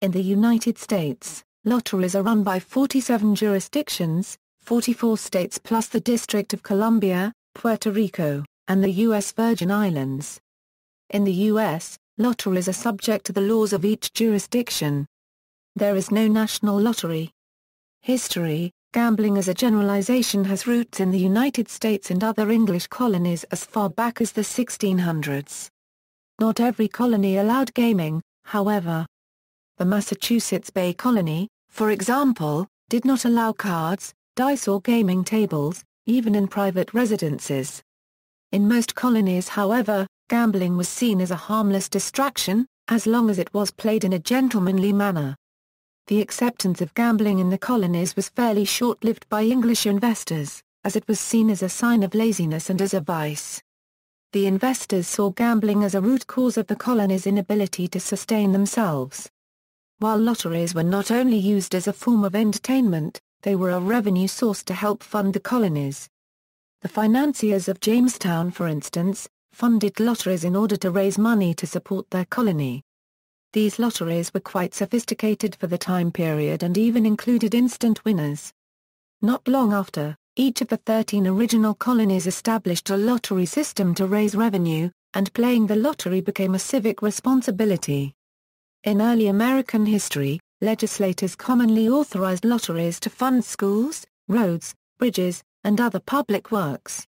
In the United States, lotteries are run by 47 jurisdictions, 44 states plus the District of Columbia, Puerto Rico, and the U.S. Virgin Islands. In the U.S., lotteries are subject to the laws of each jurisdiction. There is no national lottery. History: gambling as a generalization has roots in the United States and other English colonies as far back as the 1600s. Not every colony allowed gaming, however. The Massachusetts Bay Colony, for example, did not allow cards, dice or gaming tables, even in private residences. In most colonies, however, gambling was seen as a harmless distraction, as long as it was played in a gentlemanly manner. The acceptance of gambling in the colonies was fairly short-lived by English investors, as it was seen as a sign of laziness and as a vice. The investors saw gambling as a root cause of the colonies' inability to sustain themselves. While lotteries were not only used as a form of entertainment, they were a revenue source to help fund the colonies. The financiers of Jamestown, for instance, funded lotteries in order to raise money to support their colony. These lotteries were quite sophisticated for the time period and even included instant winners. Not long after, each of the 13 original colonies established a lottery system to raise revenue, and playing the lottery became a civic responsibility. In early American history, legislators commonly authorized lotteries to fund schools, roads, bridges, and other public works.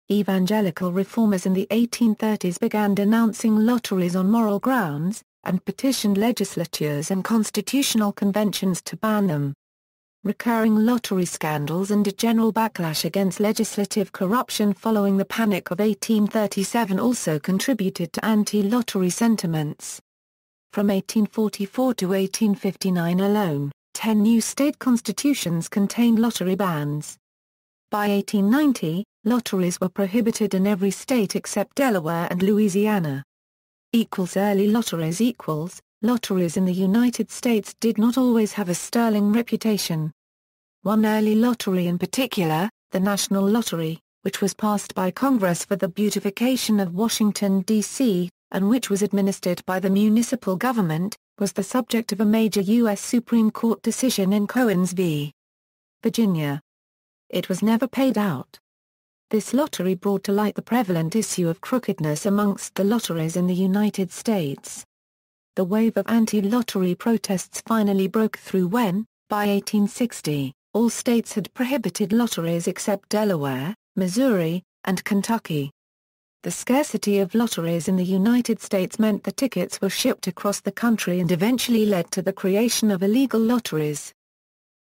Evangelical reformers in the 1830s began denouncing lotteries on moral grounds, and petitioned legislatures and constitutional conventions to ban them. Recurring lottery scandals and a general backlash against legislative corruption following the Panic of 1837 also contributed to anti-lottery sentiments. From 1844 to 1859 alone, 10 new state constitutions contained lottery bans. By 1890, lotteries were prohibited in every state except Delaware and Louisiana. Early lotteries Lotteries in the United States did not always have a sterling reputation. One early lottery in particular, the National Lottery, which was passed by Congress for the beautification of Washington, D.C., and which was administered by the municipal government, was the subject of a major U.S. Supreme Court decision in Cohens v. Virginia. It was never paid out. This lottery brought to light the prevalent issue of crookedness amongst the lotteries in the United States. The wave of anti-lottery protests finally broke through when, by 1860, all states had prohibited lotteries except Delaware, Missouri, and Kentucky. The scarcity of lotteries in the United States meant the tickets were shipped across the country and eventually led to the creation of illegal lotteries.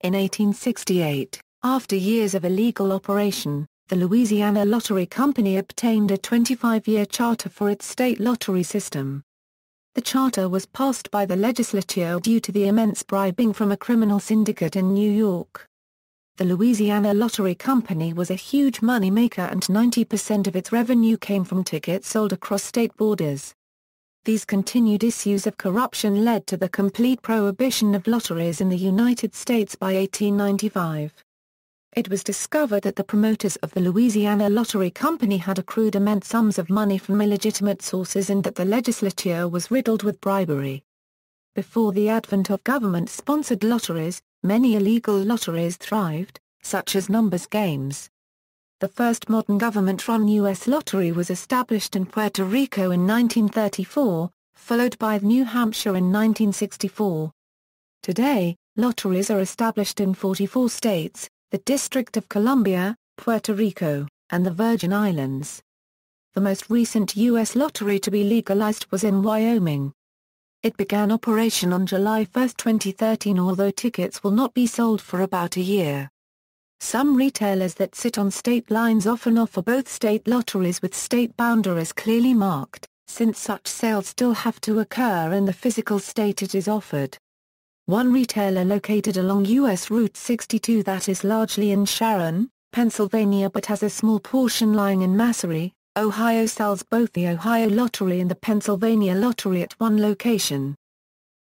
In 1868, after years of illegal operation, the Louisiana Lottery Company obtained a 25-year charter for its state lottery system. The charter was passed by the legislature due to the immense bribing from a criminal syndicate in New York. The Louisiana Lottery Company was a huge money-maker and 90% of its revenue came from tickets sold across state borders. These continued issues of corruption led to the complete prohibition of lotteries in the United States by 1895. It was discovered that the promoters of the Louisiana Lottery Company had accrued immense sums of money from illegitimate sources and that the legislature was riddled with bribery. Before the advent of government-sponsored lotteries, many illegal lotteries thrived, such as numbers games. The first modern government-run U.S. lottery was established in Puerto Rico in 1934, followed by New Hampshire in 1964. Today, lotteries are established in 44 states, the District of Columbia, Puerto Rico, and the Virgin Islands. The most recent U.S. lottery to be legalized was in Wyoming. It began operation on July 1, 2013, although tickets will not be sold for about a year. Some retailers that sit on state lines often offer both state lotteries with state boundaries clearly marked, since such sales still have to occur in the physical state it is offered. One retailer located along U.S. Route 62 that is largely in Sharon, Pennsylvania but has a small portion lying in Massary, Ohio sells both the Ohio Lottery and the Pennsylvania Lottery at one location.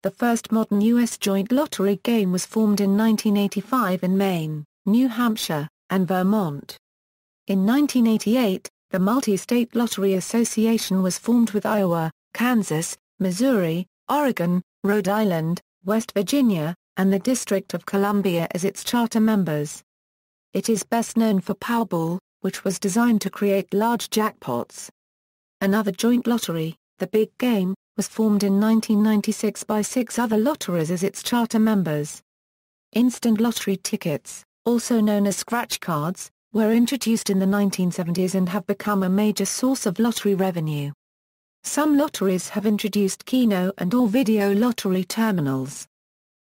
The first modern U.S. joint lottery game was formed in 1985 in Maine, New Hampshire, and Vermont. In 1988, the Multi-State Lottery Association was formed with Iowa, Kansas, Missouri, Oregon, Rhode Island, West Virginia, and the District of Columbia as its charter members. It is best known for Powerball, which was designed to create large jackpots. Another joint lottery, the Big Game, was formed in 1996 by 6 other lotteries as its charter members. Instant lottery tickets, also known as scratch cards, were introduced in the 1970s and have become a major source of lottery revenue. Some lotteries have introduced Keno and/or video lottery terminals.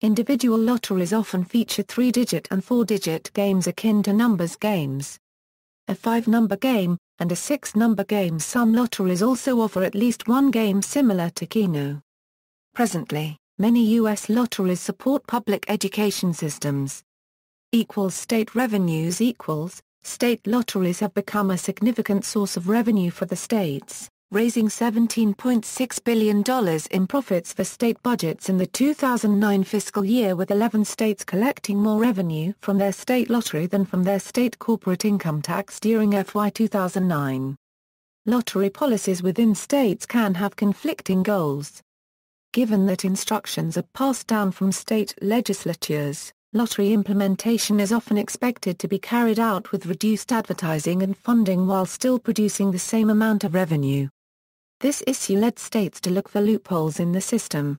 Individual lotteries often feature 3-digit and 4-digit games akin to numbers games. A 5-number game, and a 6-number game. Some lotteries also offer at least one game similar to Keno. Presently, many U.S. lotteries support public education systems. State revenues State lotteries have become a significant source of revenue for the states, raising $17.6 billion in profits for state budgets in the 2009 fiscal year, with 11 states collecting more revenue from their state lottery than from their state corporate income tax during FY 2009. Lottery policies within states can have conflicting goals. Given that instructions are passed down from state legislatures, lottery implementation is often expected to be carried out with reduced advertising and funding while still producing the same amount of revenue. This issue led states to look for loopholes in the system.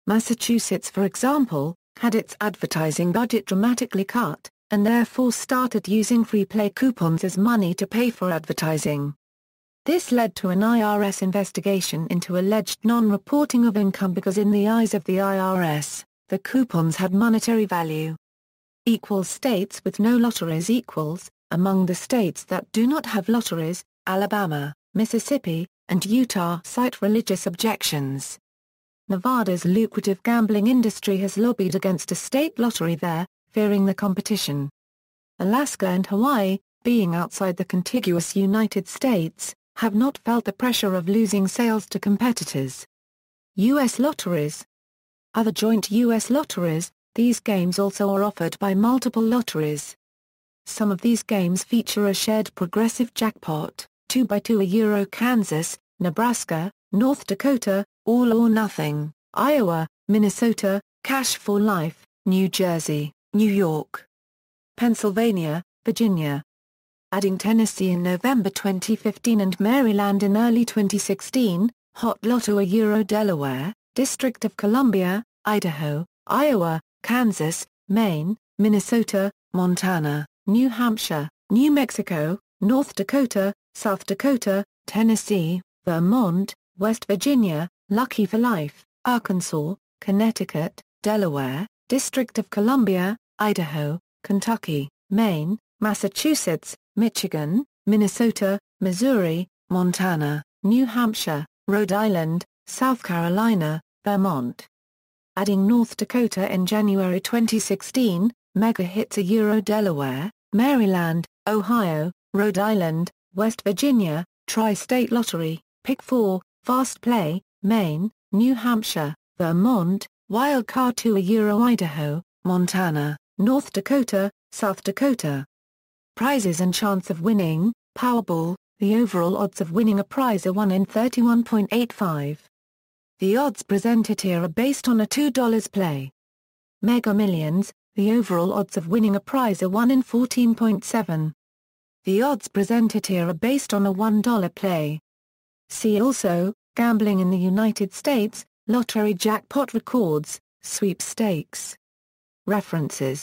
Massachusetts, for example, had its advertising budget dramatically cut, and therefore started using free play coupons as money to pay for advertising. This led to an IRS investigation into alleged non-reporting of income because in the eyes of the IRS, the coupons had monetary value. States with no lotteries among the states that do not have lotteries, Alabama, Mississippi, and Utah cite religious objections. Nevada's lucrative gambling industry has lobbied against a state lottery there, fearing the competition. Alaska and Hawaii, being outside the contiguous United States, have not felt the pressure of losing sales to competitors. U.S. lotteries. Other joint U.S. lotteries, these games also are offered by multiple lotteries. Some of these games feature a shared progressive jackpot, 2x2 Kansas, Nebraska, North Dakota, All or Nothing, Iowa, Minnesota, Cash for Life, New Jersey, New York, Pennsylvania, Virginia. Adding Tennessee in November 2015 and Maryland in early 2016, Hot Lotto Delaware, District of Columbia, Idaho, Iowa, Kansas, Maine, Minnesota, Montana, New Hampshire, New Mexico, North Dakota, South Dakota, Tennessee, Vermont, West Virginia, Lucky for Life, Arkansas, Connecticut, Delaware, District of Columbia, Idaho, Kentucky, Maine, Massachusetts, Michigan, Minnesota, Missouri, Montana, New Hampshire, Rhode Island, South Carolina, Vermont. Adding North Dakota in January 2016, Mega Hits Delaware, Maryland, Ohio, Rhode Island, West Virginia, Tri-State Lottery, Pick 4, Fast Play, Maine, New Hampshire, Vermont, Wild Card 2 Idaho, Montana, North Dakota, South Dakota. Prizes and chance of winning. Powerball, the overall odds of winning a prize are 1 in 31.85. The odds presented here are based on a $2 play. Mega Millions, the overall odds of winning a prize are 1 in 14.7. The odds presented here are based on a $1 play. See also, Gambling in the United States, Lottery Jackpot Records, Sweepstakes. References